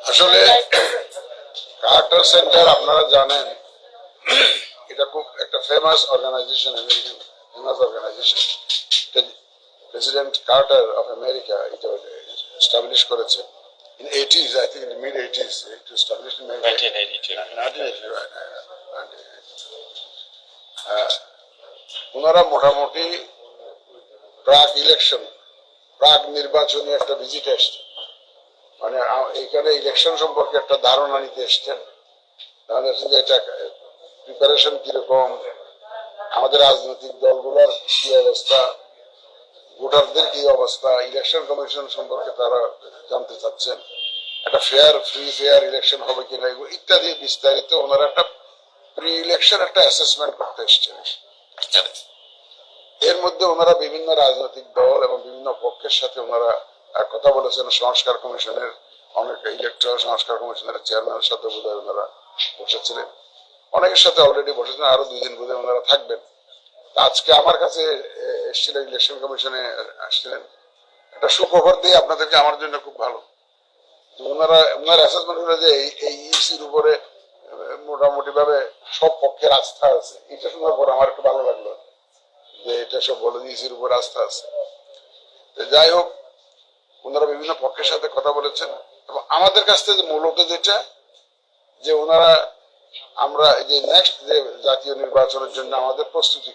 আসলে Carter centre আপনারা জানেন এটা খুব একটা famous organization, American famous organization. President Carter of America এটা এস্টাবলিশ করেছে in 80s, I think in the mid 80s. It was established in 1982. 1982, right? ওনারা মোটামুটি প্রাক ইলেকশন, প্রাক নির্বাচনী একটা ভিজিট এসছে, মানে এখানে ইলেকশন সম্পর্কে একটা ধারণা নিতে এসছেন। তাহলে যে এটা প্রিপারেশন কিরকম, আমাদের রাজনৈতিক দলগুলোর কি অবস্থা, ভোটারদের কি অবস্থা, ইলেকশন কমিশন সম্পর্কে তারা জানতে চাচ্ছেন, একটা ফ্রি ফেয়ার ইলেকশন হবে কিনা, ইত্যাদি বিস্তারিত ওনারা একটা প্রি ইলেকশন একটা অ্যাসেসমেন্ট করতে এসছেন। এর মধ্যে ওনারা বিভিন্ন রাজনৈতিক দল এবং বিভিন্ন পক্ষের সাথে ওনারা কথা বলেছেন। সংস্কার কমিশনের অনেক ইলেকট্রাল সংস্কার কমিশনের চেয়ারম্যানের সাথে বোধহয় ওনারা বসেছিলেন, অনেকের সাথে অলরেডি বসেছেন, আরো 2 দিন বোধহয় ওনারা থাকবেন। আজকে আমার কাছে এসেছিলেন, ইলেকশন কমিশনে আসছিলেন। একটা সুখবর দিয়ে আপনাদেরকে, আমার জন্য খুব ভালো। ওনার অ্যাসেসমেন্ট হলো যে এই ইসির উপরে মোটামুটি ভাবে সব পক্ষের আস্থা আছে। এটা শোনার পর আমার একটু ভালো লাগলো যে এটা সব বলে ইসির উপর আস্থা আছে। যাই হোক, ওনারা বিভিন্ন পক্ষের সাথে কথা বলেছেন এবং আমাদের কাছ থেকে মূলত যেটা যে ওনারা আমরা যে নেক্সট যে জাতীয় নির্বাচনের জন্য আমাদের প্রস্তুতি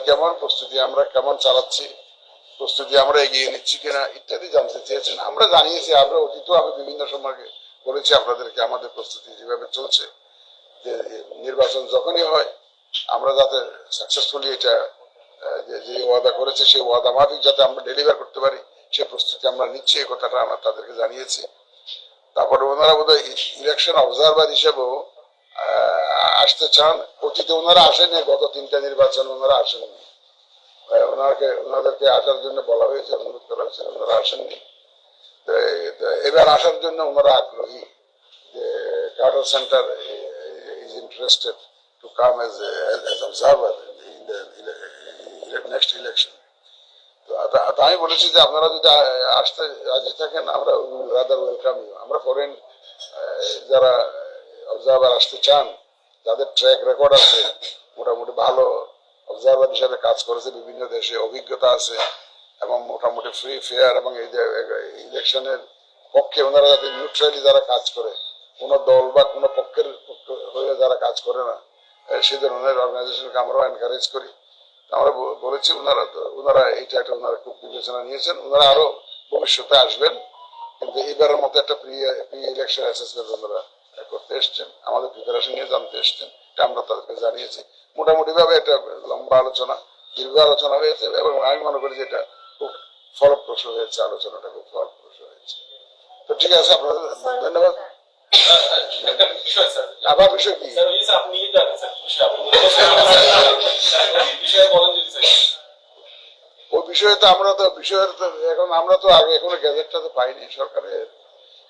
কেমন, প্রস্তুতি আমরা কেমন চালাচ্ছি, প্রস্তুতি আমরা এগিয়ে নিচ্ছি কিনা ইত্যাদি জানতে চেয়েছেন। আমরা জানিয়েছি, আমরা অতীতেও আমি বিভিন্ন সময় বলেছি আপনাদেরকে আমাদের প্রস্তুতি যেভাবে চলছে, যে নির্বাচন যখনই হয় আমরা যাতে সাকসেসফুলি এটা যে ওয়াদা করেছে সেই ওয়াদা মাফিক যাতে আমরা ডেলিভার করতে পারি সেই প্রস্তুতি আমরা নিচ্ছি, এই কথাটা আমরা তাদেরকে জানিয়েছি। তারপরে ওনারা বোধহয় ইলেকশন অবজারভার হিসেবেও আসতে চান। অতীতে ওনারা আসেনি, গত 3টা নির্বাচন ওনারা আসেননি। ওনাদেরকে আসার জন্য বলা হয়েছে, অনুরোধ করা হয়েছে, ওনারা আসেননি। এবার আসার জন্য ওনারা আগ্রহী, যে Carter center is interested to come as observer in the next election. তো আমি বলেছি যে আপনারা যদি আসতে রাজি থাকেন, আমরা রাদার ওয়েলকাম ইউ। আমরা ফরেন যারা অবজারভার আসতে চান, যাদের ট্র্যাক রেকর্ড আছে, মোটামুটি ভালো অবজারভার হিসাবে কাজ করেছে, বিভিন্ন দেশে অভিজ্ঞতা আছে এবং মোটামুটি ফ্রি ফেয়ার এবং এই যে ইলেকশনের পক্ষে ওনারা যাতে নিউট্রালি যারা কাজ করে, কোনো দল বা কোনো পক্ষের হয়ে যারা কাজ করে না, সেই ধরনের অর্গানাইজেশনকে আমরাও এনকারেজ করি। আমরা বলেছি, ওনারা এইটা একটা ওনারা খুব বিবেচনা নিয়েছেন। ওনারা আরো ভবিষ্যতে আসবেন, কিন্তু এবারের মতো একটা প্রি ইলেকশন অ্যাসেসমেন্ট ওনারা করতে এসছেন, আমাদের প্রিপারেশন নিয়ে জানতে এসছেন। এটা আমরা তাদেরকে জানিয়েছি। মোটামুটি ভাবে এটা লম্বা আলোচনা, দীর্ঘ আলোচনা হয়েছে এবং আমি মনে করি যে এটা খুব ফলপ্রসূ হয়েছে, আলোচনাটা খুব ফলপ্রসূ হয়েছে। তো ঠিক আছে, আপনাদের ধন্যবাদ। আবার বিষয় কি? ওই বিষয়ে তো আমরা তো এখন আমরা তো আগে এখনো গ্যাজেটটা তো পাইনি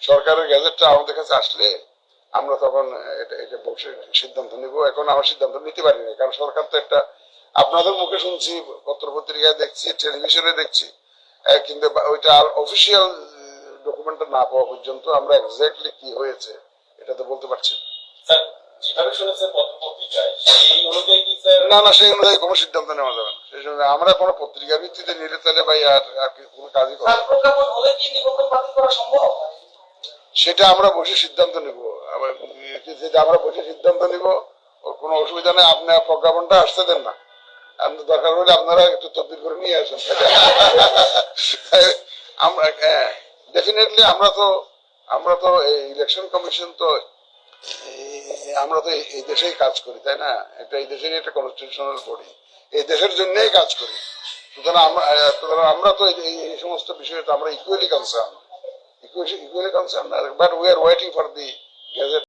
সরকারের গ্যাজেটটা আমাদের কাছে আসলে আমরা তখন এটা বসে সিদ্ধান্ত নিব। এখন আমার সিদ্ধান্ত নিতে পারি না, কারণ সরকার তো একটা, আপনাদের মুখে শুনছি, পত্র পত্রিকায় দেখছি, টেলিভিশনে দেখছি, কিন্তু ওইটা আর অফিসিয়াল ডকুমেন্টটা না পাওয়া পর্যন্ত আমরা এক্স্যাক্টলি কি হয়েছে এটা তো বলতে পারছি না। না, সেই অনুযায়ী কোনো সিদ্ধান্ত নেওয়া যাবে না। সেই জন্য আমরা কোনো পত্রিকার ভিত্তিতে নিলে তাহলে ভাই আর কোনো কাজই করবো, সেটা আমরা বসে সিদ্ধান্ত নিব। আমরা বসে সিদ্ধান্ত নিব, কোনো অসুবিধা নেই। আপনি প্রজ্ঞাপনটা আসতে দেন না, দরকার হলে আপনারা একটু তদবির করে নিয়ে আসেন। আমরা ডেফিনেটলি আমরা তো ইলেকশন কমিশন তো আমরা তো এই দেশেই কাজ করি, তাই না? এটা এই দেশেরই একটা কনস্টিটিউশনাল বডি, এই দেশের জন্যই কাজ করি। সুতরাং আমরা তো এই সমস্ত বিষয়ে তো আমরা equally concern, but we are waiting for the gazette.